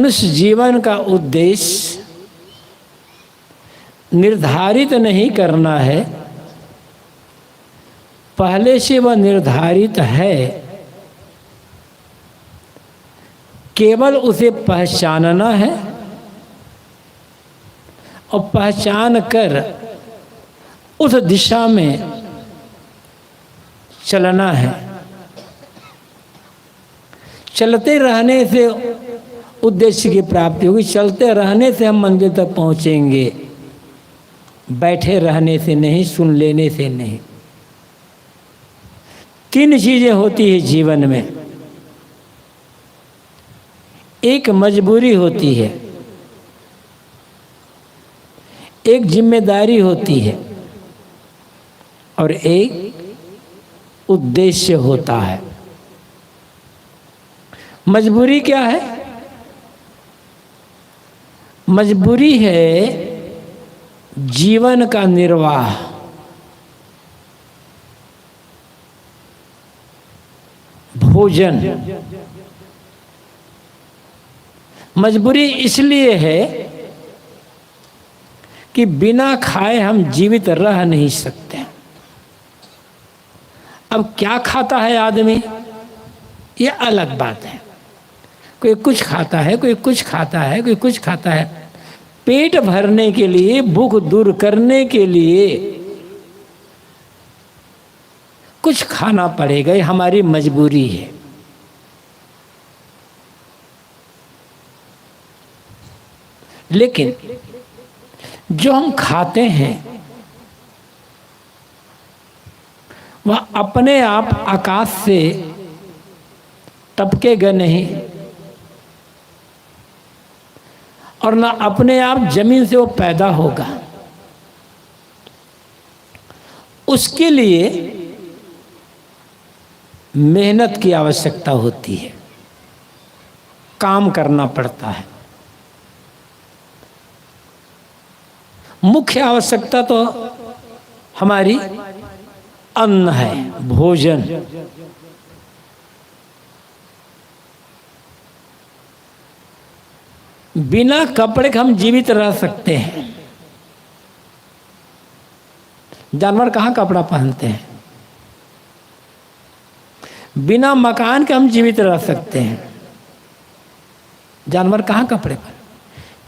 मनुष्य जीवन का उद्देश्य निर्धारित नहीं करना है, पहले से वह निर्धारित है, केवल उसे पहचानना है और पहचान कर उस दिशा में चलना है। चलते रहने से उद्देश्य की प्राप्ति होगी, चलते रहने से हम मंजिल तक पहुंचेंगे, बैठे रहने से नहीं, सुन लेने से नहीं। तीन चीजें होती है जीवन में। एक मजबूरी होती है, एक जिम्मेदारी होती है और एक उद्देश्य होता है। मजबूरी क्या है? मजबूरी है जीवन का निर्वाह। भोजन मजबूरी इसलिए है कि बिना खाए हम जीवित रह नहीं सकते। अब क्या खाता है आदमी, ये अलग बात है। कोई कुछ खाता है, कोई कुछ खाता है, कोई कुछ खाता है। पेट भरने के लिए, भूख दूर करने के लिए कुछ खाना पड़ेगा, ये हमारी मजबूरी है। लेकिन जो हम खाते हैं वह अपने आप आकाश से टपकेगा नहीं और ना अपने आप जमीन से वो पैदा होगा। उसके लिए मेहनत की आवश्यकता होती है, काम करना पड़ता है। मुख्य आवश्यकता तो हमारी अन्न है, भोजन। बिना कपड़े के हम जीवित रह सकते हैं। जानवर कहाँ कपड़ा पहनते हैं? बिना मकान के हम जीवित रह सकते हैं। जानवर कहाँ कपड़े पहनते?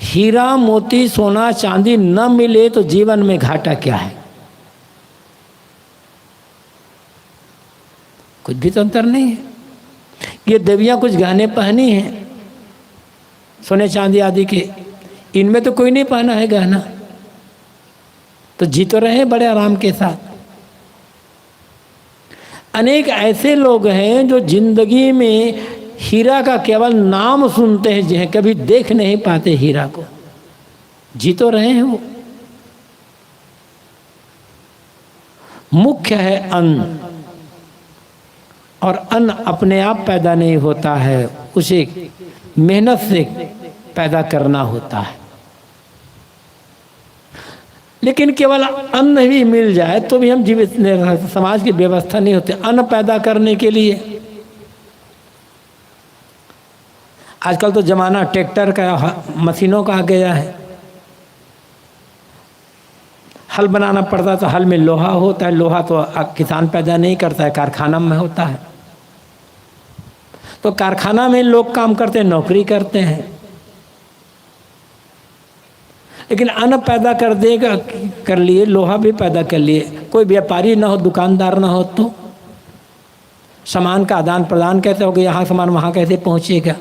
हीरा मोती सोना चांदी न मिले तो जीवन में घाटा क्या है? कुछ भी तो अंतर नहीं है। ये देवियां कुछ गहने पहनी हैं सोने चांदी आदि के, इनमें तो कोई नहीं पहना है गहना, तो जी तो रहे बड़े आराम के साथ। अनेक ऐसे लोग हैं जो जिंदगी में हीरा का केवल नाम सुनते हैं, जिन्हें कभी देख नहीं पाते हीरा को, जी तो रहे हैं वो। मुख्य है अन्न, और अन्न अपने आप पैदा नहीं होता है, उसे मेहनत से पैदा करना होता है। लेकिन केवल अन्न भी मिल जाए तो भी हम जीवित नहीं रह सकते, समाज की व्यवस्था नहीं होती। अन्न पैदा करने के लिए आजकल तो जमाना ट्रैक्टर का, मशीनों का आ गया है। हल बनाना पड़ता तो हल में लोहा होता है, लोहा तो किसान पैदा नहीं करता है, कारखाना में होता है। तो कारखाना में लोग काम करते हैं, नौकरी करते हैं। लेकिन अन्न पैदा कर देगा, कर लिए, लोहा भी पैदा कर लिए। कोई व्यापारी ना हो, दुकानदार ना हो तो सामान का आदान प्रदान कैसे होगा? यहाँ सामान वहाँ कैसे पहुँचेगा?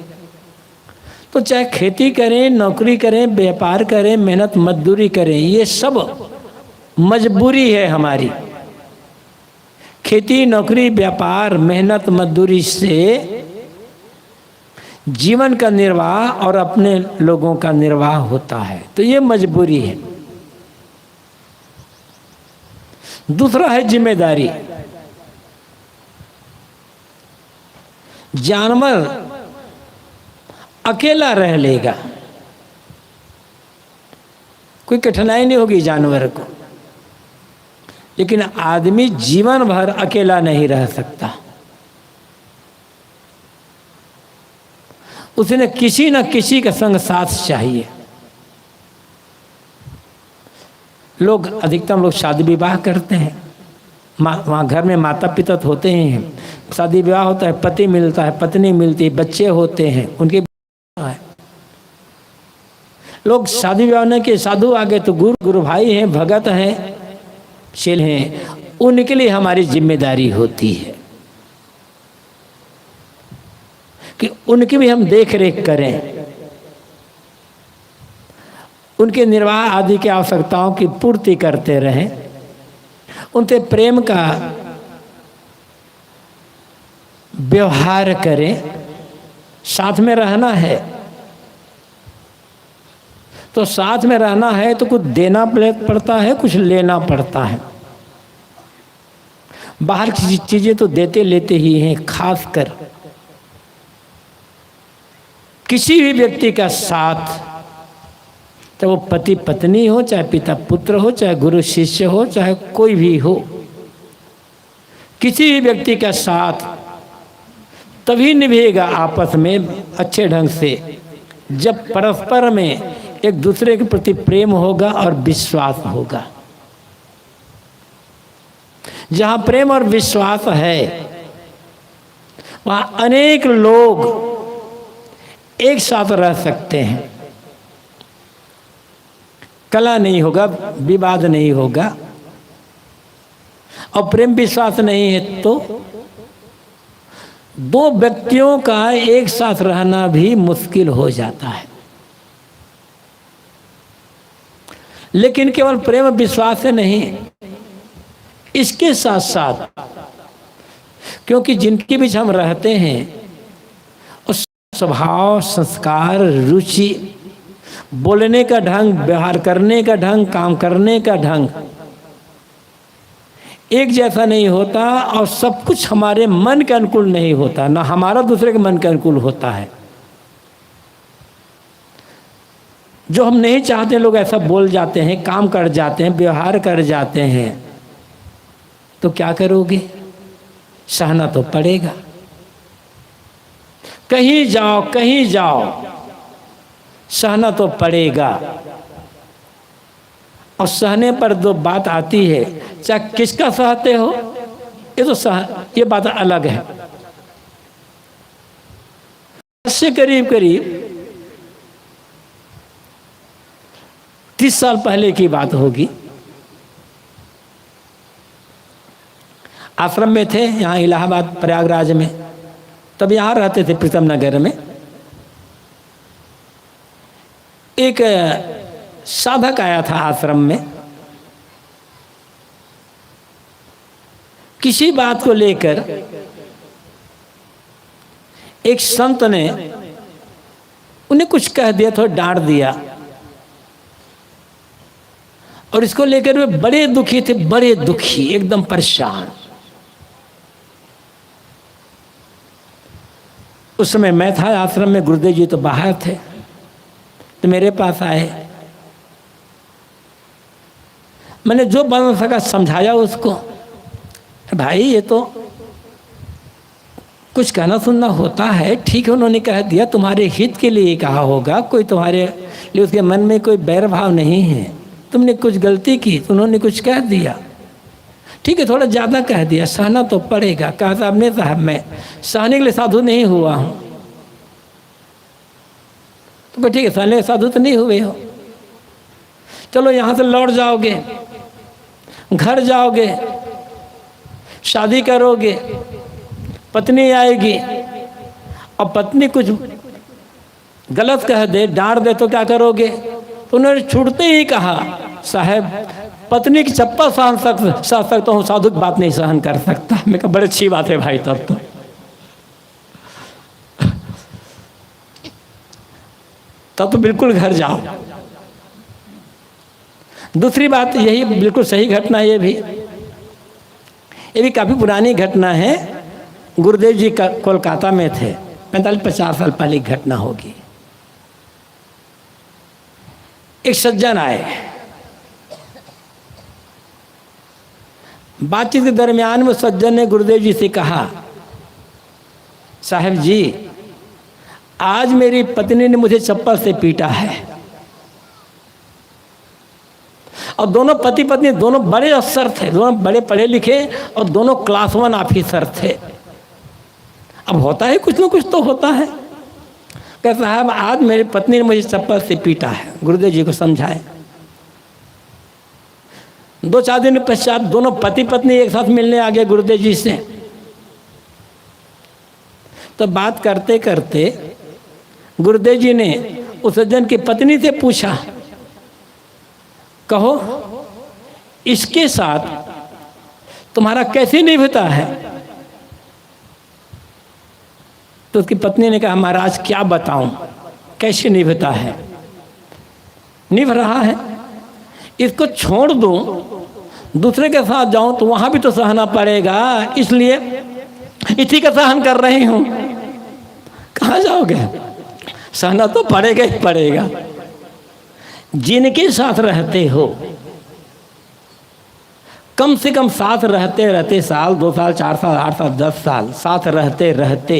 तो चाहे खेती करें, नौकरी करें, व्यापार करें, मेहनत मजदूरी करें, ये सब मजबूरी है हमारी। खेती, नौकरी, व्यापार, मेहनत मजदूरी से जीवन का निर्वाह और अपने लोगों का निर्वाह होता है, तो ये मजबूरी है। दूसरा है जिम्मेदारी। जानवर अकेला रह लेगा, कोई कठिनाई नहीं होगी जानवर को, लेकिन आदमी जीवन भर अकेला नहीं रह सकता। उसने किसी न किसी का संग साथ चाहिए। लोग अधिकतम लोग शादी विवाह करते हैं, वहाँ घर में माता पिता होते ही हैं, शादी विवाह होता है, पति मिलता है, पत्नी मिलती है, बच्चे होते हैं, उनके लोग शादी विवाह नहीं के साधु आगे तो गुरु भाई हैं, भगत हैं, शेल हैं, उनके लिए हमारी जिम्मेदारी होती है कि उनकी भी हम देख रेख करें, उनके निर्वाह आदि की आवश्यकताओं की पूर्ति करते रहें, उनसे प्रेम का व्यवहार करें। साथ में रहना है तो साथ में रहना है तो कुछ देना पड़ता है, कुछ लेना पड़ता है। बाहर की चीजें तो देते लेते ही हैं। खासकर किसी भी व्यक्ति का साथ, चाहे वो पति पत्नी हो, चाहे पिता पुत्र हो, चाहे गुरु शिष्य हो, चाहे कोई भी हो, किसी भी व्यक्ति का साथ तभी निभेगा आपस में अच्छे ढंग से जब परस्पर में एक दूसरे के प्रति प्रेम होगा और विश्वास होगा। जहाँ प्रेम और विश्वास है वहाँ अनेक लोग एक साथ रह सकते हैं, कलह नहीं होगा, विवाद नहीं होगा। और प्रेम विश्वास नहीं है तो दो व्यक्तियों का एक साथ रहना भी मुश्किल हो जाता है। लेकिन केवल प्रेम विश्वास से नहीं, इसके साथ साथ क्योंकि जिनके बीच हम रहते हैं उस स्वभाव, संस्कार, रुचि, बोलने का ढंग, व्यवहार करने का ढंग, काम करने का ढंग एक जैसा नहीं होता और सब कुछ हमारे मन के अनुकूल नहीं होता, ना हमारा दूसरे के मन के अनुकूल होता है। जो हम नहीं चाहते लोग ऐसा बोल जाते हैं, काम कर जाते हैं, व्यवहार कर जाते हैं, तो क्या करोगे? सहना तो पड़ेगा। कहीं जाओ सहना तो पड़ेगा। और सहने पर दो बात आती है, चाहे किसका सहते हो, ये बात अलग है। इससे करीब 30 साल पहले की बात होगी। आश्रम में थे यहाँ इलाहाबाद प्रयागराज में, तब यहाँ रहते थे प्रीतम नगर में। एक साधक आया था आश्रम में, किसी बात को लेकर एक संत ने उन्हें कुछ कह दिया, थोड़ा डांट दिया, और इसको लेकर वे बड़े दुखी थे, बड़े दुखी, एकदम परेशान। उस समय मैं था आश्रम में, गुरुदेव जी तो बाहर थे, तो मेरे पास आए। मैंने जो बन सका समझाया उसको, भाई ये तो कुछ कहना सुनना होता है, ठीक है उन्होंने कह दिया, तुम्हारे हित के लिए कहा होगा, कोई तुम्हारे लिए उसके मन में कोई बैर भाव नहीं है, तुमने कुछ गलती की तो उन्होंने कुछ कह दिया, ठीक है थोड़ा ज़्यादा कह दिया, सहना तो पड़ेगा। कहा साहब ने, साहब मैं सहने के लिए साधु नहीं हुआ हूँ। तो ठीक है, सहने साधु तो नहीं हुए हो, चलो यहाँ से लौट जाओगे, घर जाओगे, शादी करोगे, पत्नी आएगी, और पत्नी कुछ गलत कह दे, डांट दे तो क्या करोगे? तो उन्होंने छूटते ही कहा, साहब पत्नी की चप्पल सहन सकता हूँ, साधु की बात नहीं सहन कर सकता। मैं कहा बड़ी अच्छी बात है भाई, तब तो बिल्कुल घर जाओ। दूसरी बात यही बिल्कुल सही घटना, ये भी काफ़ी पुरानी घटना है। गुरुदेव जी का कोलकाता में थे, 45-50 साल पहले की घटना होगी। एक सज्जन आए, बातचीत के दरमियान में सज्जन ने गुरुदेव जी से कहा, साहब जी आज मेरी पत्नी ने मुझे चप्पल से पीटा है। और दोनों पति पत्नी दोनों बड़े अफसर थे, दोनों बड़े पढ़े लिखे और दोनों क्लास 1 ऑफिसर थे। अब होता है कुछ ना कुछ तो होता है। कहता साहब आज मेरी पत्नी ने मुझे चप्पल से पीटा है, गुरुदेव जी को समझाए। 2-4 दिन पश्चात दोनों पति पत्नी एक साथ मिलने आ गए गुरुदेव जी से। तो बात करते करते गुरुदेव जी ने उस सज्जन की पत्नी से पूछा, कहो इसके साथ तुम्हारा कैसे निभता है? तो उसकी पत्नी ने कहा, महाराज क्या बताऊं, कैसे निभता है? निभ रहा है, इसको छोड़ दूं, दूसरे के साथ जाऊं तो वहां भी तो सहना पड़ेगा, इसलिए इसी का सहन कर रही हूं। कहाँ जाओगे? सहना तो पड़ेगा ही पड़ेगा। जिनके साथ रहते हो कम से कम साथ रहते रहते साल 2 साल 4 साल 8 साल 10 साल साथ रहते रहते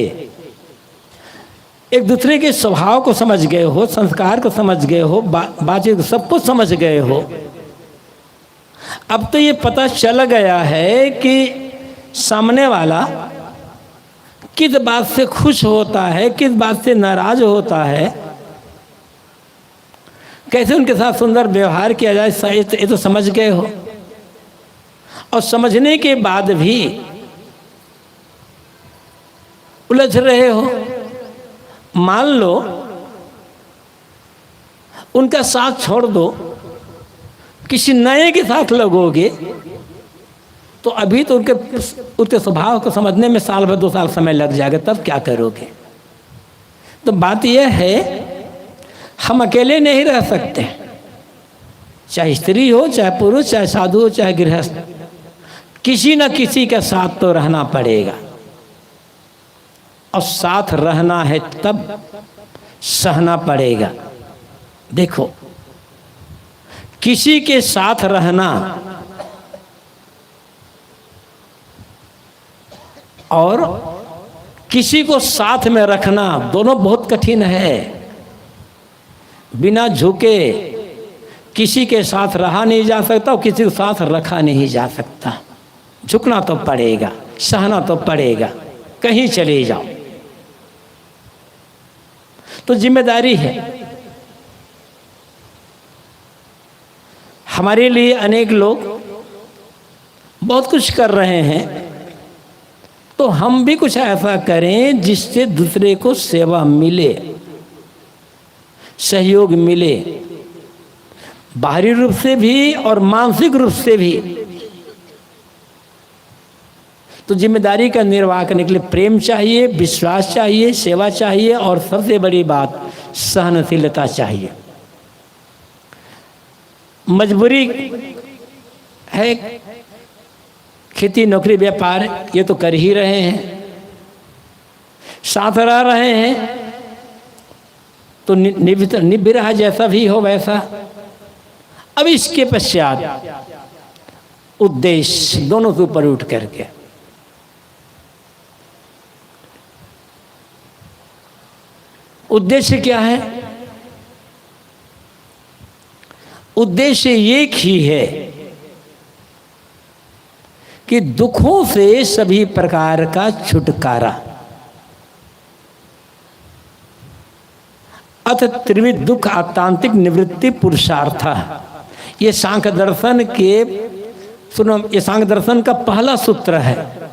एक दूसरे के स्वभाव को समझ गए हो, संस्कार को समझ गए हो, बातचीत को सब कुछ समझ गए हो। अब तो ये पता चल गया है कि सामने वाला किस बात से खुश होता है, किस बात से नाराज होता है, कैसे उनके साथ सुंदर व्यवहार किया जाए, ये तो समझ गए हो। और समझने के बाद भी उलझ रहे हो। मान लो उनका साथ छोड़ दो, किसी नए के साथ लगोगे तो अभी तो उनके स्वभाव को समझने में साल भर 2 साल समय लग जाएगा, तब क्या करोगे? तो बात यह है, हम अकेले नहीं रह सकते, चाहे स्त्री हो, चाहे पुरुष, चाहे साधु हो, चाहे गृहस्थ, किसी न किसी के साथ तो रहना पड़ेगा। और साथ रहना है तब सहना पड़ेगा। देखो, किसी के साथ रहना और किसी को साथ में रखना दोनों बहुत कठिन है। बिना झुके किसी के साथ रहा नहीं जा सकता और किसी के साथ रखा नहीं जा सकता। झुकना तो पड़ेगा, सहना तो पड़ेगा, कहीं चले जाओ तो जिम्मेदारी है। हमारे लिए अनेक लोग बहुत कुछ कर रहे हैं, तो हम भी कुछ ऐसा करें जिससे दूसरे को सेवा मिले, सहयोग मिले, बाहरी रूप से भी और मानसिक रूप से भी। तो जिम्मेदारी का निर्वाह करने के लिए प्रेम चाहिए, विश्वास चाहिए, सेवा चाहिए और सबसे बड़ी बात सहनशीलता चाहिए। मजबूरी है, खेती नौकरी व्यापार ये तो कर ही रहे हैं, साथ रह रहे हैं तो निभ रहा, जैसा भी हो वैसा। अब इसके पश्चात उद्देश्य दोनों के ऊपर उठ करके, उद्देश्य क्या है? उद्देश्य एक ही है कि दुखों से सभी प्रकार का छुटकारा। अथ त्रिविध दुख आत्तांतिक निवृत्ति पुरुषार्थ। ये सांख्य दर्शन के, सुनो, ये सांख्य दर्शन का पहला सूत्र है।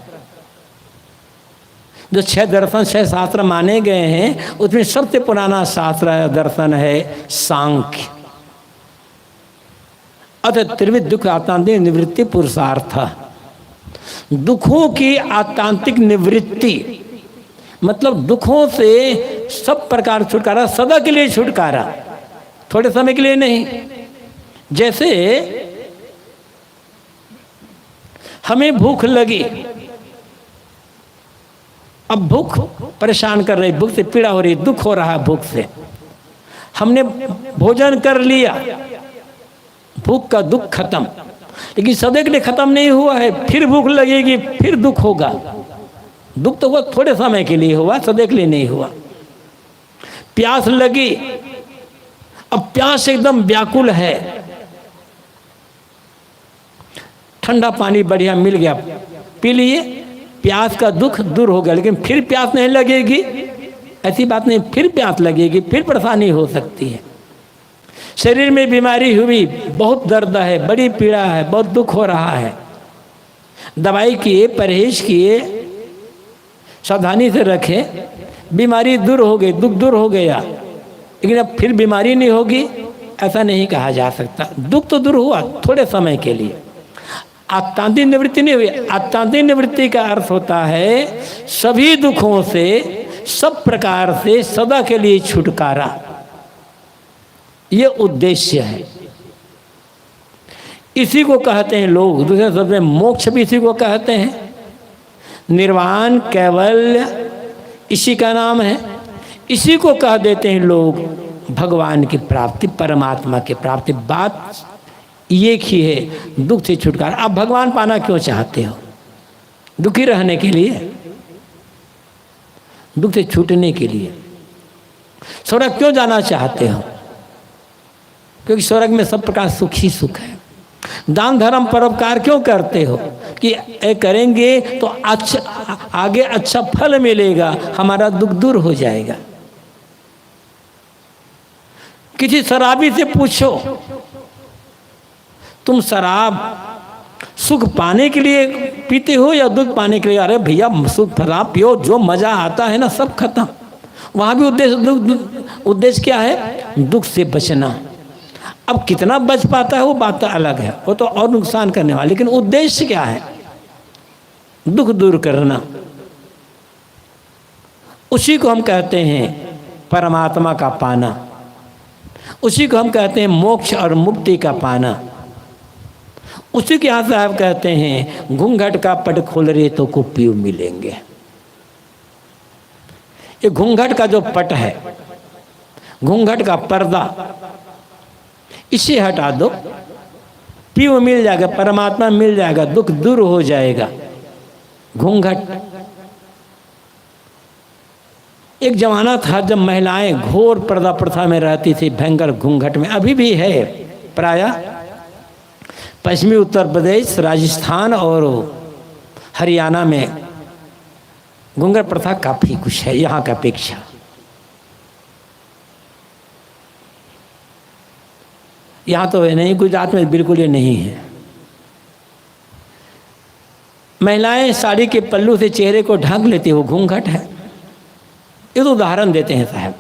जो 6 दर्शन 6 शास्त्र माने गए हैं उसमें सबसे पुराना शास्त्र दर्शन है सांख्य। अथ त्रिविध दुख आत्तांतिक निवृत्ति पुरुषार्थ। दुखों की आत्तांतिक निवृत्ति मतलब दुखों से सब प्रकार छुटकारा, सदा के लिए छुटकारा, थोड़े समय के लिए नहीं। जैसे हमें भूख लगी, अब भूख परेशान कर रही, भूख से पीड़ा हो रही, दुख हो रहा है भूख से। हमने भोजन कर लिया, भूख का दुख खत्म, लेकिन सदा के लिए खत्म नहीं हुआ है, फिर भूख लगेगी, फिर दुख होगा। दुख तो हुआ थोड़े समय के लिए हुआ, सदा के लिए नहीं हुआ। प्यास लगी, अब प्यास एकदम व्याकुल है, ठंडा पानी बढ़िया मिल गया, पी लिए, प्यास का दुख दूर हो गया। लेकिन फिर प्यास नहीं लगेगी, ऐसी बात नहीं, फिर प्यास लगेगी, फिर परेशानी हो सकती है। शरीर में बीमारी हुई, बहुत दर्द है, बड़ी पीड़ा है, बहुत दुख हो रहा है, दवाई किए, परहेज किए, सावधानी से रखे, बीमारी दूर हो गई, दुख दूर हो गया, लेकिन अब फिर बीमारी नहीं होगी, ऐसा नहीं कहा जा सकता। दुख तो दूर हुआ थोड़े समय के लिए, आत्तांतिक निवृत्ति नहीं हुई। आत्तांतिक निवृत्ति का अर्थ होता है सभी दुखों से, सब प्रकार से सदा के लिए छुटकारा, ये उद्देश्य है। इसी को कहते हैं लोग, दूसरे शब्द में मोक्ष भी इसी को कहते हैं, निर्वाण, कैवल्य, इसी का नाम है। इसी को कह देते हैं लोग भगवान की प्राप्ति, परमात्मा की प्राप्ति। बात एक ही है, दुख से छुटकारा। आप भगवान पाना क्यों चाहते हो? दुखी रहने के लिए, दुख से छूटने के लिए। स्वर्ग क्यों जाना चाहते हो? क्योंकि स्वर्ग में सब प्रकार सुख ही सुख है। दान धर्म परोपकार क्यों करते हो? कि करेंगे तो अच्छा, आगे अच्छा फल मिलेगा, हमारा दुख दूर हो जाएगा। किसी शराबी से पूछो, तुम शराब सुख पाने के लिए पीते हो या दुख पाने के लिए? अरे भैया, सुख शराब पियो, जो मजा आता है ना सब खत्म। वहां भी उद्देश्य क्या है? दुख से बचना। अब कितना बच पाता है वो बात अलग है, वो तो और नुकसान करने वाला, लेकिन उद्देश्य क्या है? दुख दूर करना। उसी को हम कहते हैं परमात्मा का पाना, उसी को हम कहते हैं मोक्ष और मुक्ति का पाना। उसी के यहाँ साहब कहते हैं घूंघट का पट खोल रहे तो को पीऊ मिलेंगे। ये घूंघट का जो पट है, घूंघट का पर्दा, इसे हटा दो, पीऊ मिल जाएगा, परमात्मा मिल जाएगा, दुख दूर हो जाएगा। घूंघट, एक जमाना था जब महिलाएं घोर पर्दा प्रथा में रहती थी, भयंकर घूंघट में, अभी भी है प्रायः। पश्चिमी उत्तर प्रदेश, राजस्थान और हरियाणा में घूंघट प्रथा काफी कुछ है यहाँ की अपेक्षा। यहाँ तो है नहीं, गुजरात में बिल्कुल ये नहीं है। महिलाएं साड़ी के पल्लू से चेहरे को ढक लेती, वो घूंघट है। ये तो उदाहरण देते हैं साहब।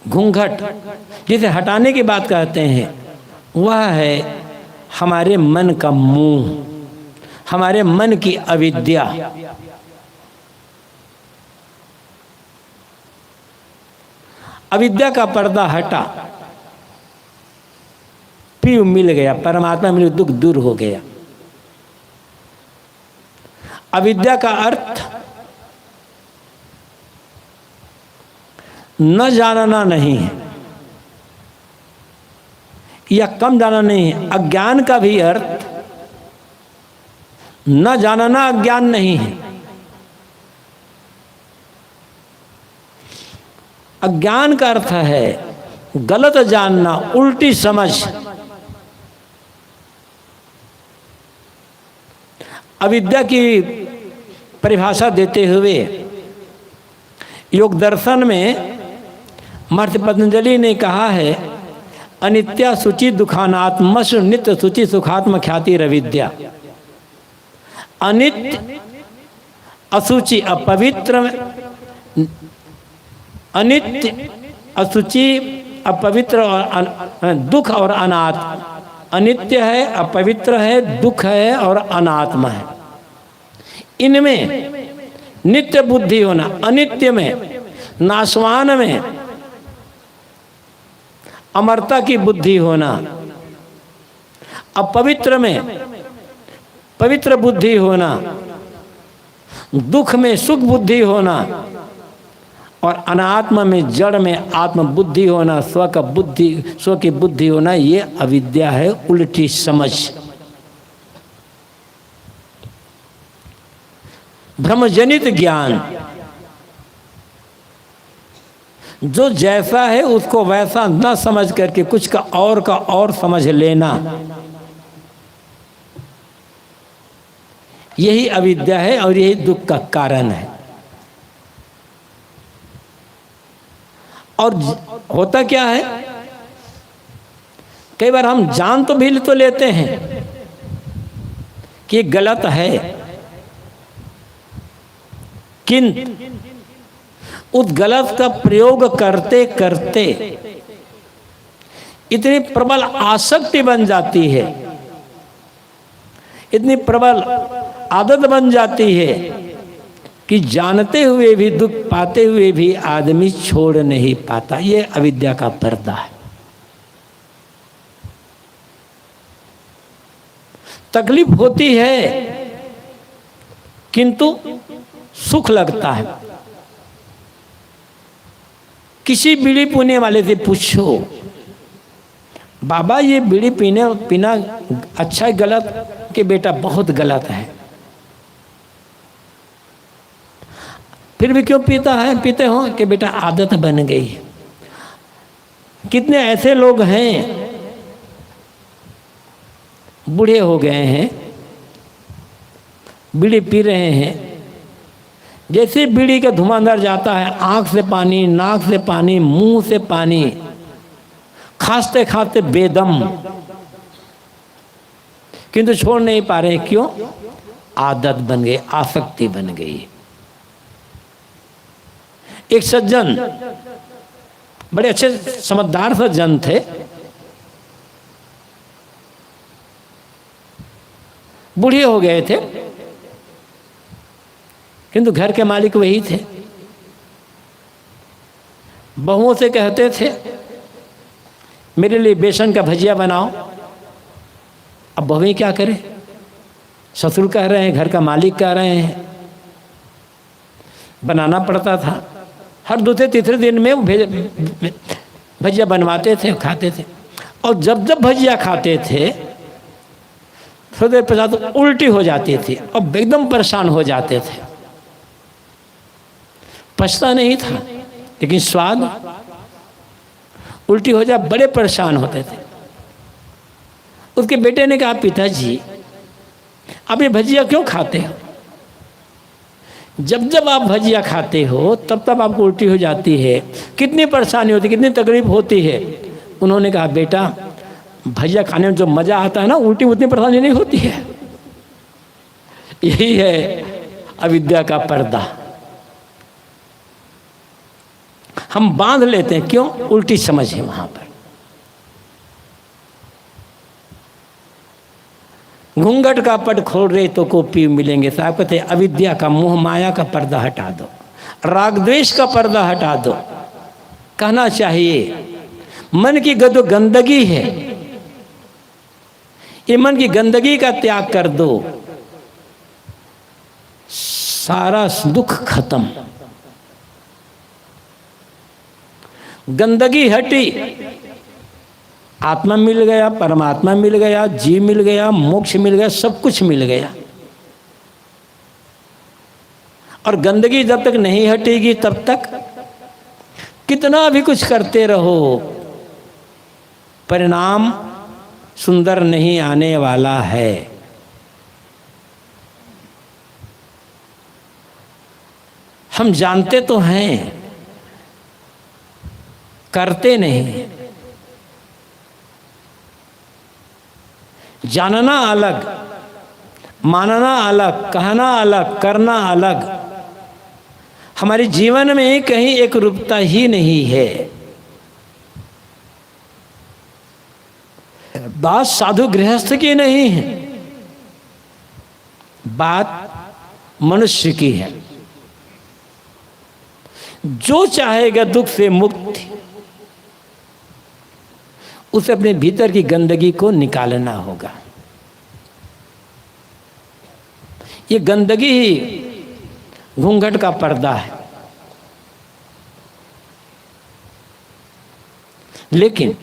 घूंघट जिसे हटाने की बात कहते हैं, वह है हमारे मन का मोह, हमारे मन की अविद्या। अविद्या का पर्दा हटा, पीऊ मिल गया, परमात्मा मिल, दुख दूर हो गया। अविद्या का अर्थ न जानना नहीं है या कम जानना नहीं है। अज्ञान का भी अर्थ न जानना अज्ञान नहीं है। अज्ञान का अर्थ है गलत जानना, उल्टी समझ। अविद्या की परिभाषा देते हुए योग दर्शन में महर्षि पतंजलि ने कहा है, अनित्या शुचि दुखानात्मश नित्य शुचि सुखात्म ख्याति रविद्या। अनित्य, अशुचि, अपवित्र, अनित्य, अशुचि, अपवित्र और दुख और अनात्म। अनित्य है, अपवित्र है, दुख है और अनात्म है। इनमें नित्य बुद्धि होना, अनित्य में, नाशवान में अमरता की बुद्धि होना, अपवित्र में पवित्र बुद्धि होना, दुख में सुख बुद्धि होना और अनात्म में जड़ में आत्म बुद्धि होना, स्व की बुद्धि होना। ये अविद्या है, उल्टी समझ। ब्रह्मजनित ज्ञान जो जैसा है उसको वैसा न समझ करके कुछ का और समझ लेना, यही अविद्या है और यही दुख का कारण है। और होता क्या है, कई बार हम जान तो भी तो लेते हैं कि गलत है, किंतु उस गलत का प्रयोग करते करते इतनी प्रबल आसक्ति बन जाती है, इतनी प्रबल आदत बन जाती है कि जानते हुए भी, दुख पाते हुए भी आदमी छोड़ नहीं पाता। ये अविद्या का पर्दा है। तकलीफ होती है किंतु सुख लगता है। किसी बीड़ी पीने वाले से पूछो, बाबा ये बीड़ी पीना अच्छा है गलत? कि बेटा बहुत गलत है। फिर भी क्यों पीते हो? कि बेटा आदत बन गई है। कितने ऐसे लोग हैं, बूढ़े हो गए हैं, बीड़ी पी रहे हैं, जैसे बीड़ी का धुआं अंदर जाता है, आंख से पानी, नाक से पानी, मुंह से पानी, खांसते खांसते बेदम, किंतु छोड़ नहीं पा रहे। क्यों? आदत बन गई, आसक्ति बन गई। एक सज्जन, बड़े अच्छे समझदार सज्जन थे, बूढ़े हो गए थे, किंतु घर के मालिक वही थे। बहुओं से कहते थे मेरे लिए बेसन का भजिया बनाओ। अब बहुएं क्या करें? ससुर कह रहे हैं, घर का मालिक कह रहे हैं, बनाना पड़ता था। हर दूसरे तीसरे दिन में भजिया बनवाते थे, खाते थे। और जब जब भजिया खाते थे थोड़ी देर पश्चात उल्टी हो जाती थी और एकदम परेशान हो जाते थे। पछता नहीं था, लेकिन स्वाद, उल्टी हो जाए, बड़े परेशान होते थे। उसके बेटे ने कहा, पिताजी आप ये भजिया क्यों खाते हो? जब जब आप भजिया खाते हो तब तब आपको उल्टी हो जाती है, कितनी परेशानी होती, कितनी तकलीफ होती है। उन्होंने कहा, बेटा भजिया खाने में जो मजा आता है ना, उल्टी उतनी परेशानी नहीं होती है। यही है अविद्या का पर्दा। हम बांध लेते हैं, क्यों? उल्टी समझ है वहां पर। घूंघट का पट खोल रहे तो कॉपी मिलेंगे। साहब कहते अविद्या का, मोह माया का पर्दा हटा दो, राग द्वेष का पर्दा हटा दो। कहना चाहिए मन की जो गंदगी है, ये मन की गंदगी का त्याग कर दो, सारा दुख खत्म। गंदगी हटी, आत्मा मिल गया, परमात्मा मिल गया, जीव मिल गया, मोक्ष मिल गया, सब कुछ मिल गया। और गंदगी जब तक नहीं हटेगी तब तक कितना भी कुछ करते रहो, परिणाम सुंदर नहीं आने वाला है। हम जानते तो हैं, करते नहीं। जानना अलग, मानना अलग, कहना अलग, करना अलग। हमारे जीवन में कहीं एक रूपता ही नहीं है। बात साधु गृहस्थ की नहीं है, बात मनुष्य की है। जो चाहेगा दुख से मुक्ति, उसे अपने भीतर की गंदगी को निकालना होगा। ये गंदगी ही घूंघट का पर्दा है। लेकिन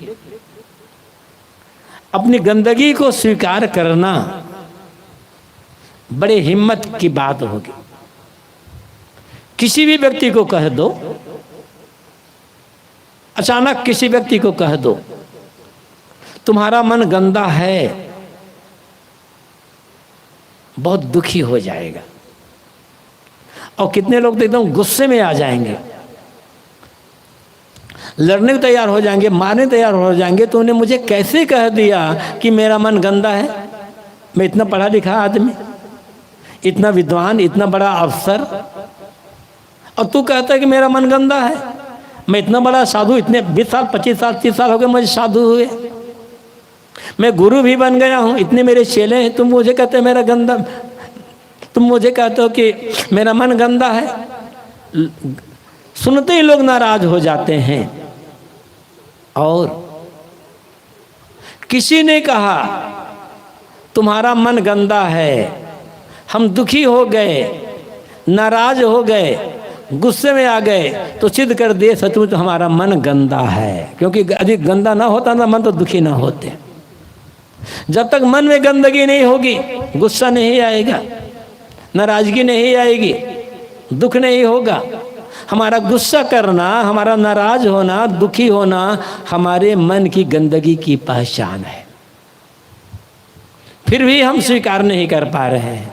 अपनी गंदगी को स्वीकार करना बड़े हिम्मत की बात होगी। किसी भी व्यक्ति को कह दो अचानक किसी व्यक्ति को कह दो तुम्हारा मन गंदा है, बहुत दुखी हो जाएगा। और कितने लोग तो एकदम गुस्से में आ जाएंगे, लड़ने को तैयार हो जाएंगे, मारने तैयार हो जाएंगे। तो उन्हें मुझे कैसे कह दिया कि मेरा मन गंदा है? मैं इतना पढ़ा लिखा आदमी, इतना विद्वान, इतना बड़ा अफसर, और तू कहता है कि मेरा मन गंदा है। मैं इतना बड़ा साधु, इतने 20 साल 25 साल 30 साल हो गए मुझे साधु हुए, मैं गुरु भी बन गया हूँ, इतने मेरे चेले हैं, तुम मुझे कहते हो मेरा गंदा, तुम मुझे कहते हो कि मेरा मन गंदा है। सुनते ही लोग नाराज हो जाते हैं। और किसी ने कहा तुम्हारा मन गंदा है, हम दुखी हो गए, नाराज हो गए, गुस्से में आ गए, तो सिद्ध कर दिए सचमुच हमारा मन गंदा है। क्योंकि अधिक गंदा ना होता ना मन तो दुखी ना होते। जब तक मन में गंदगी नहीं होगी गुस्सा नहीं आएगा, नाराजगी नहीं आएगी, दुख नहीं होगा। हमारा गुस्सा करना, हमारा नाराज होना, दुखी होना हमारे मन की गंदगी की पहचान है। फिर भी हम स्वीकार नहीं कर पा रहे हैं।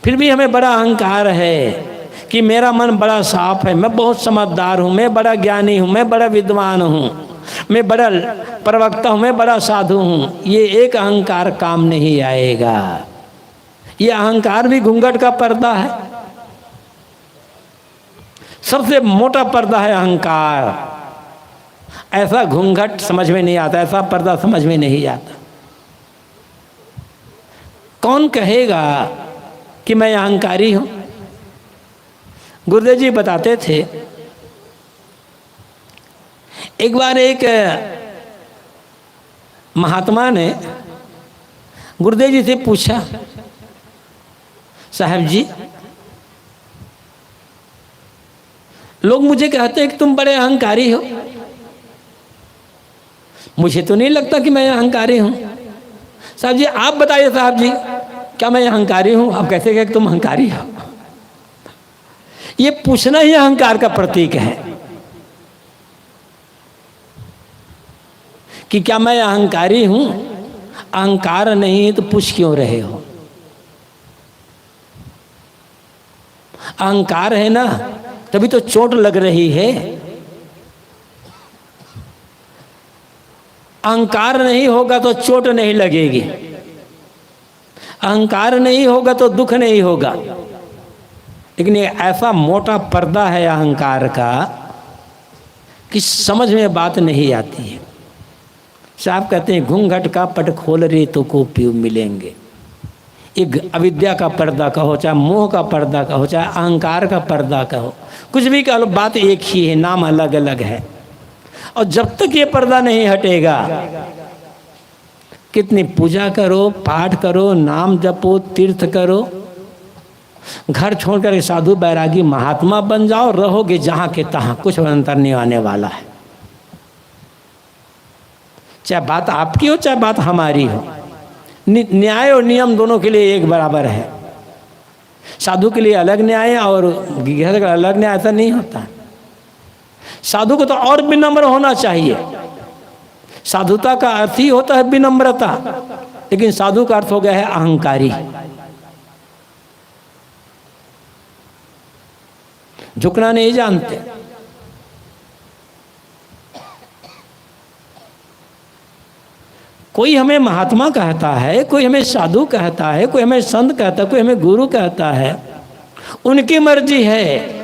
फिर भी हमें बड़ा अहंकार है कि मेरा मन बड़ा साफ है, मैं बहुत समझदार हूँ, मैं बड़ा ज्ञानी हूँ, मैं बड़ा विद्वान हूँ, मैं बड़ा प्रवक्ता हूँ, मैं बड़ा साधु हूँ। ये एक अहंकार काम नहीं आएगा। ये अहंकार भी घूंघट का पर्दा है। सबसे मोटा पर्दा है अहंकार। ऐसा घूंघट समझ में नहीं आता, ऐसा पर्दा समझ में नहीं आता। कौन कहेगा कि मैं अहंकारी हूं? गुरुदेव जी बताते थे, एक बार एक महात्मा ने गुरुदेव जी से पूछा, साहब जी लोग मुझे कहते हैं कि तुम बड़े अहंकारी हो, मुझे तो नहीं लगता कि मैं अहंकारी हूं। साहब जी आप बताइए, साहब जी क्या मैं अहंकारी हूं? आप कैसे कहें कि तुम अहंकारी हो? ये पूछना ही अहंकार का प्रतीक है कि क्या मैं अहंकारी हूं? अहंकार नहीं तो पूछ क्यों रहे हो? अहंकार है ना, तभी तो चोट लग रही है। अहंकार नहीं होगा तो चोट नहीं लगेगी, अहंकार नहीं होगा तो दुख नहीं होगा। लेकिन ये ऐसा मोटा पर्दा है अहंकार का कि समझ में बात नहीं आती है। साहब कहते हैं घूंघट का पट खोल रे तो को पीऊ मिलेंगे। एक अविद्या का पर्दा कहो, चाहे मोह का पर्दा कहो, चाहे अहंकार का पर्दा कहो, कुछ भी कहो, बात एक ही है, नाम अलग अलग है। और जब तक ये पर्दा नहीं हटेगा, कितनी पूजा करो, पाठ करो, नाम जपो, तीर्थ करो, घर छोड़कर साधु बैरागी महात्मा बन जाओ, रहोगे जहां के तहां, कुछ अंतर नहीं आने वाला है। चाहे बात आपकी हो चाहे बात हमारी हो, न्याय और नियम दोनों के लिए एक बराबर है। साधु के लिए अलग न्याय और गृहस्थ का अलग न्याय, ऐसा नहीं होता। साधु को तो और विनम्र होना चाहिए। साधुता का अर्थ ही होता है विनम्रता, लेकिन साधु का अर्थ हो गया है अहंकारी। झुकना नहीं जानते। कोई हमें महात्मा कहता है, कोई हमें साधु कहता है, कोई हमें संत कहता है, कोई हमें गुरु कहता है, उनकी मर्जी है।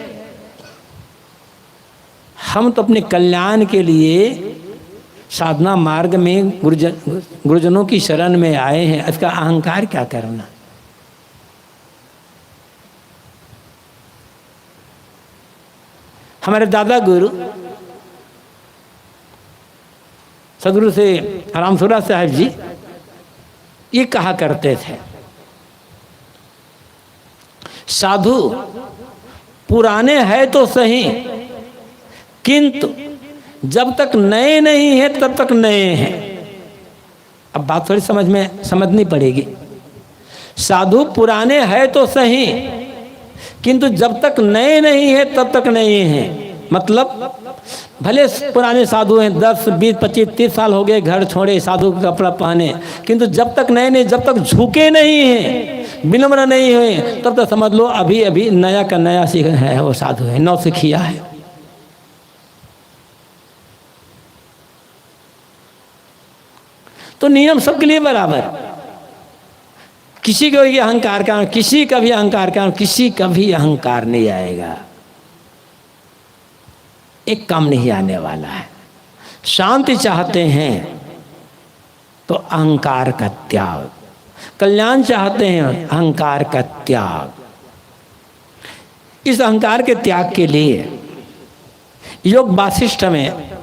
हम तो अपने कल्याण के लिए साधना मार्ग में गुरुजनों की शरण में आए हैं। इसका अहंकार क्या करना? हमारे दादा गुरु सदगुरु से रामसुरा साहब जी ये कहा करते थे, साधु पुराने हैं तो सही, किंतु जब तक नए नहीं है तब तक नए हैं। अब बात थोड़ी समझनी पड़ेगी। साधु पुराने हैं तो सही, किंतु जब तक नए नहीं है तब तक नए हैं। मतलब भले पुराने साधु हैं, 10, 20, 25, 30 साल हो गए घर छोड़े, साधु का कपड़ा पहने, किंतु जब तक नए नए, जब तक झुके नहीं हैं, विनम्र नहीं हुए, तब तक समझ लो अभी अभी नया का नया सीख है, वो साधु है, नौ सिखिया है। तो नियम सबके लिए बराबर, किसी को भी अहंकार का, किसी का भी अहंकार का, किसी का भी अहंकार नहीं आएगा, एक काम नहीं आने वाला है। शांति चाहते हैं तो अहंकार का त्याग, कल्याण चाहते हैं अहंकार का त्याग। इस अहंकार के त्याग के लिए योग वासिष्ठ में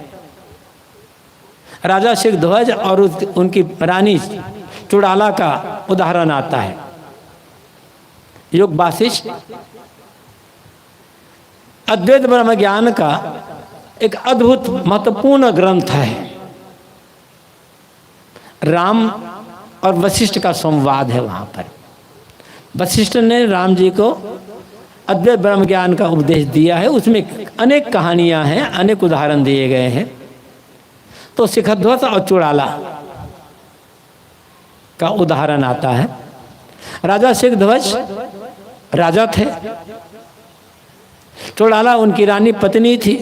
राजा सिद्धध्वज और उनकी रानी चुड़ाला का उदाहरण आता है। योग वासिष्ठ अद्वैत ब्रह्म ज्ञान का एक अद्भुत महत्वपूर्ण ग्रंथ है। राम और वशिष्ठ का संवाद है वहां पर। वशिष्ठ ने राम जी को अद्वैत ब्रह्म ज्ञान का उपदेश दिया है, उसमें अनेक कहानियां हैं, अनेक उदाहरण दिए गए हैं। तो सिद्धध्वज और चुड़ाला का उदाहरण आता है। राजा सिद्धध्वज राजा थे, चुड़ाला उनकी रानी पत्नी थी,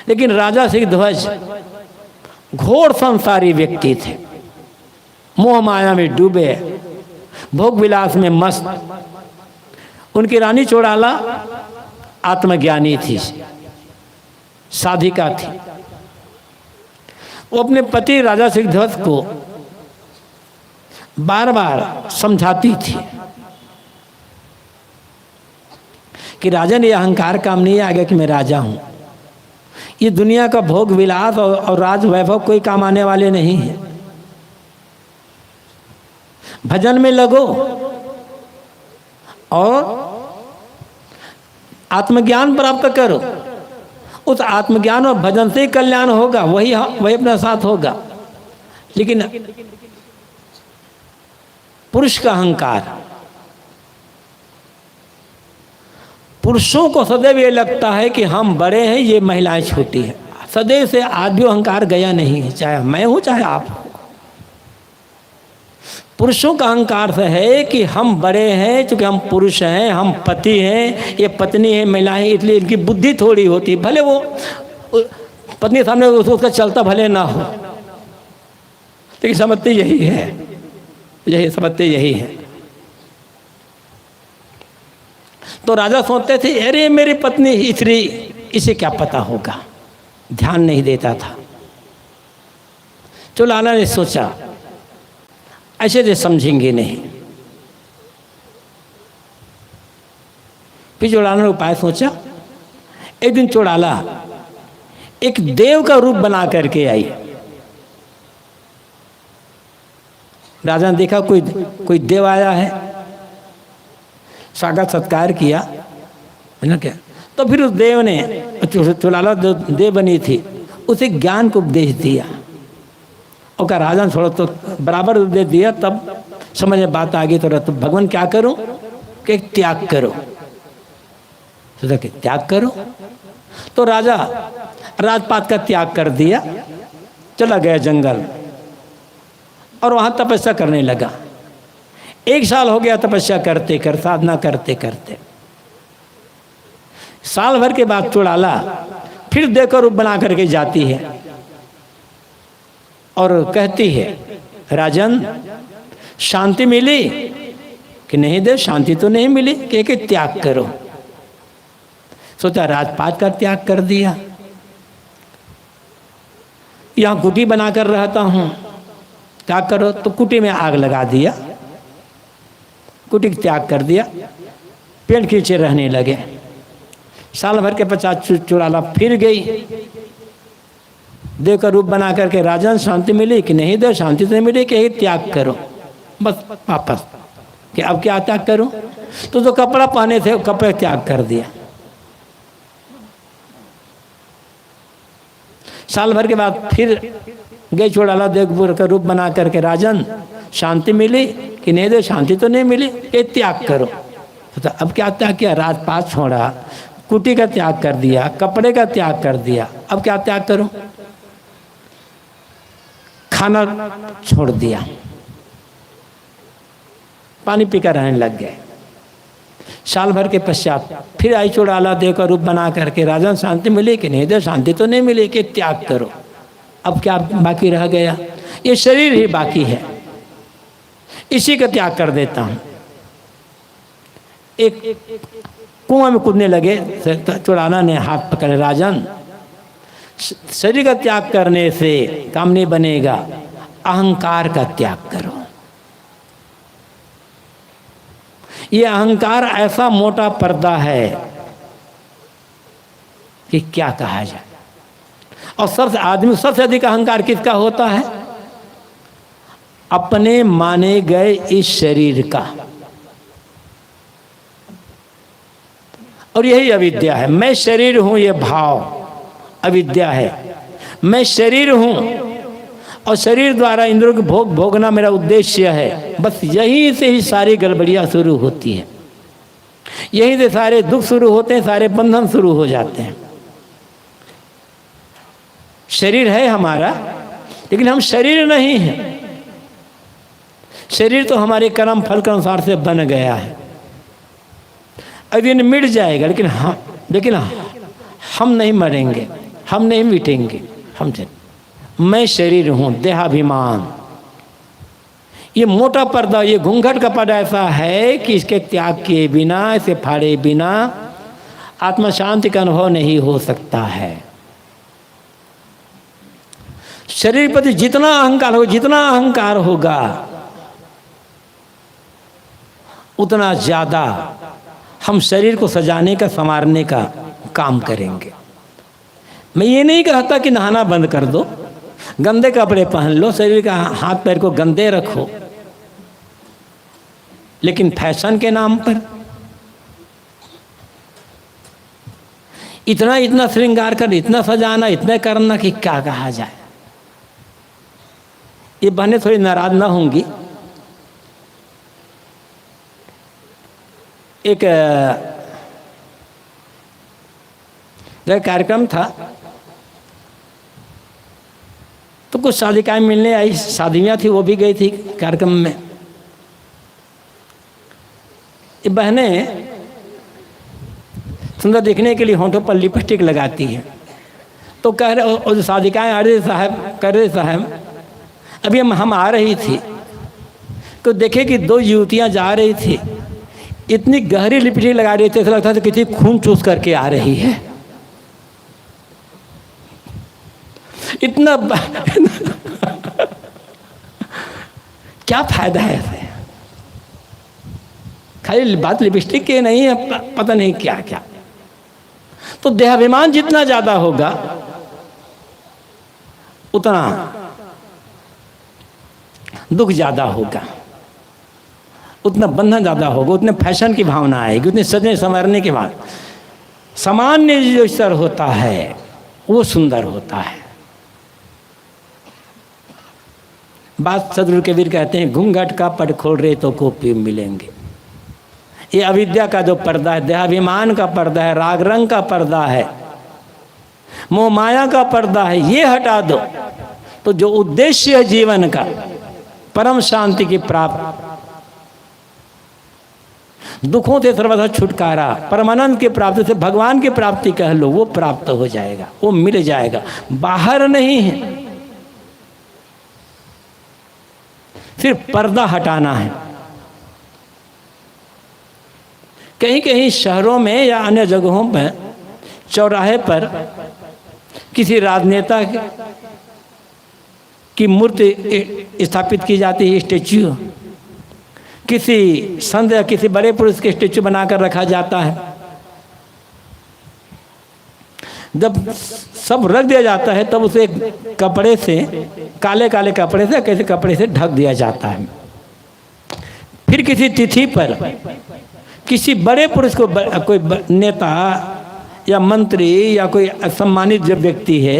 लेकिन राजा सिद्धध्वज घोर संसारी व्यक्ति थे, मोह माया में डूबे, भोग विलास में मस्त। उनकी रानी चुड़ाला आत्मज्ञानी थी, साधिका थी। वो अपने पति राजा सिद्धध्वज को बार बार समझाती थी कि राजन, ये अहंकार काम नहीं आ गया कि मैं राजा हूं। ये दुनिया का भोग विलास और राज वैभव कोई काम आने वाले नहीं है। भजन में लगो और आत्मज्ञान प्राप्त करो। उस आत्मज्ञान और भजन से ही कल्याण होगा, वही अपना साथ होगा। लेकिन पुरुष का अहंकार, पुरुषों को सदैव ये लगता है कि हम बड़े हैं, ये महिलाएं छोटी हैं। सदैव से आदि अहंकार गया नहीं है, चाहे मैं हूं चाहे आप हो। पुरुषों का अहंकार से है कि हम बड़े हैं, क्योंकि हम पुरुष हैं, हम पति हैं, ये पत्नी है, महिलाएं, इसलिए इनकी बुद्धि थोड़ी होती। भले वो पत्नी सामने उसका चलता भले ना हो, लेकिन समझते यही है, यही समझते यही है। तो राजा सोचते थे, अरे मेरी पत्नी स्त्री, इसे क्या पता होगा, ध्यान नहीं देता था। चुड़ाला ने सोचा ऐसे तो समझेंगे नहीं। फिर चुड़ाला ने उपाय सोचा। एक दिन चुड़ाला एक देव का रूप बना करके आई। राजा ने देखा कोई देव आया है, स्वागत सत्कार किया, है ना क्या। तो फिर उस देव ने, चुड़ाला जो देव बनी थी, उसे ज्ञान को उपदेश दिया। और का राजा थोड़ा तो बराबर उपदेश दिया, तब समझ में बात आ गई। तो भगवान क्या करूं कि त्याग करो, तो त्याग करो। तो राजा राजपाट का त्याग कर दिया, चला गया जंगल और वहां तपस्या करने लगा। 1 साल हो गया तपस्या करते कर, साधना करते करते। साल भर के बाद चुड़ाला फिर देवका रूप बना करके जाती है और कहती है, राजन शांति मिली कि नहीं? देव शांति तो नहीं मिली, कि त्याग करो। सोचा राजपाट का त्याग कर दिया, यहां कुटी बनाकर रहता हूं, त्याग करो। तो कुटी में आग लगा दिया, कुटी त्याग कर दिया, पेड़ के नीचे रहने लगे। साल भर के पश्चात चुड़ाला फिर गई, देव का रूप बना करके, राजन शांति मिली कि नहीं? देव शांति तो नहीं मिली, कि त्याग करो। बस वापस कि अब क्या त्याग करूं? तो जो कपड़ा पहने थे कपड़े त्याग कर दिया। साल भर के बाद फिर गई चुड़ाला देव का रूप बना करके, राजन शांति मिली कि नहीं? देव शांति तो नहीं मिली, ये त्याग करो। तो अब क्या त्याग किया? राजपाट छोड़ा, कुटी का त्याग कर दिया, कपड़े का त्याग कर दिया, अब क्या त्याग करूं? खाना छोड़ दिया, पानी पीकर रहने लग गए। साल भर के पश्चात फिर आई चुड़ाला देकर रूप बना करके, राजन शांति मिली कि नहीं? दे शांति तो नहीं मिली कि त्याग करो। अब क्या बाकी रह गया? ये शरीर ही बाकी है, इसी का त्याग कर देता हूं। एक कुआं में कूदने लगे, चुड़ाला ने हाथ पकड़े, राजन शरीर का त्याग करने से काम नहीं बनेगा, अहंकार का त्याग करो। ये अहंकार ऐसा मोटा पर्दा है कि क्या कहा जाए। और सबसे अधिक अहंकार किसका होता है? अपने माने गए इस शरीर का। और यही अविद्या है। मैं शरीर हूं, ये भाव अविद्या है। मैं शरीर हूं और शरीर द्वारा इंद्रियों को भोगना मेरा उद्देश्य है। बस यहीं से ही सारी गड़बड़ियां शुरू होती है, यहीं से सारे दुख शुरू होते हैं, सारे बंधन शुरू हो जाते हैं। शरीर है हमारा, लेकिन हम शरीर नहीं हैं। शरीर तो हमारे कर्म फल के अनुसार से बन गया है, अब ये मिट जाएगा, लेकिन हम नहीं मरेंगे, हम नहीं मिटेंगे। मैं शरीर हूं, देहाभिमान। ये मोटा पर्दा, ये घूंघट का पर्दा ऐसा है कि इसके त्याग किए बिना, इसे फाड़े बिना आत्मा शांति का अनुभव नहीं हो सकता है। शरीर पर जितना अहंकार होगा उतना ज्यादा हम शरीर को सजाने का, संवारने का काम करेंगे। मैं ये नहीं कहता कि नहाना बंद कर दो, गंदे कपड़े पहन लो, शरीर का हाथ पैर को गंदे रखो, लेकिन फैशन के नाम पर इतना श्रृंगार कर, इतना सजाना, इतना करना कि क्या कहा जाए। ये बहनें थोड़ी नाराज ना होंगी। एक कार्यक्रम था तो कुछ शादिकाएं मिलने आई, शादियां थी, वो भी गई थी कार्यक्रम में। ये बहनें सुंदर दिखने के लिए होंठों पर लिपस्टिक लगाती हैं। तो कह रहे, और शादिकाएं आ रही साहब, कह रहे साहब अभी हम आ रही थी तो देखे कि दो युवतियां जा रही थी, इतनी गहरी लिपस्टिक लगा रही थी, ऐसा लगता था किसी खून चूस करके आ रही है। इतना क्या फायदा है ऐसे? खाली बात लिपस्टिक की नहीं है, पता नहीं क्या क्या। तो देहाभिमान जितना ज्यादा होगा उतना दुख ज्यादा होगा, उतना बंधन ज्यादा होगा, उतने फैशन की भावना आएगी, उतने सजने संवरने के बाद सामान्य जो स्तर होता है वो सुंदर होता है। बात सदगुरु कबीर कहते हैं, घूंघट का पट खोल रहे तो कोपी मिलेंगे। ये अविद्या का जो पर्दा है, देहाभिमान का पर्दा है, राग रंग का पर्दा है, मोह माया का पर्दा है, ये हटा दो तो जो उद्देश्य है जीवन का, परम शांति की प्राप्ति, दुखों से सर्वथा छुटकारा, परमानंद की प्राप्ति से भगवान की प्राप्ति कह लो, वो प्राप्त हो जाएगा, वो मिल जाएगा, बाहर नहीं है। सिर्फ पर्दा हटाना है। कहीं कहीं शहरों में या अन्य जगहों पर चौराहे पर किसी राजनेता की मूर्ति स्थापित की जाती है, स्टेच्यू, किसी संत या किसी बड़े पुरुष के स्टेच्यू बनाकर रखा जाता है। जब सब रख दिया जाता है तब उसे कपड़े से, काले काले कपड़े से, कैसे कपड़े से ढक दिया जाता है। फिर किसी तिथि पर किसी बड़े पुरुष को, कोई नेता या मंत्री या कोई सम्मानित जो व्यक्ति है,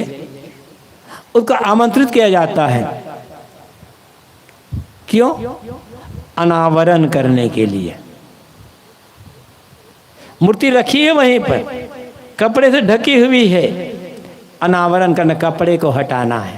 उसका आमंत्रित किया जाता है। क्यों? अनावरण करने के लिए। मूर्ति रखी है वहीं पर, कपड़े से ढकी हुई है, अनावरण करना, कपड़े को हटाना है।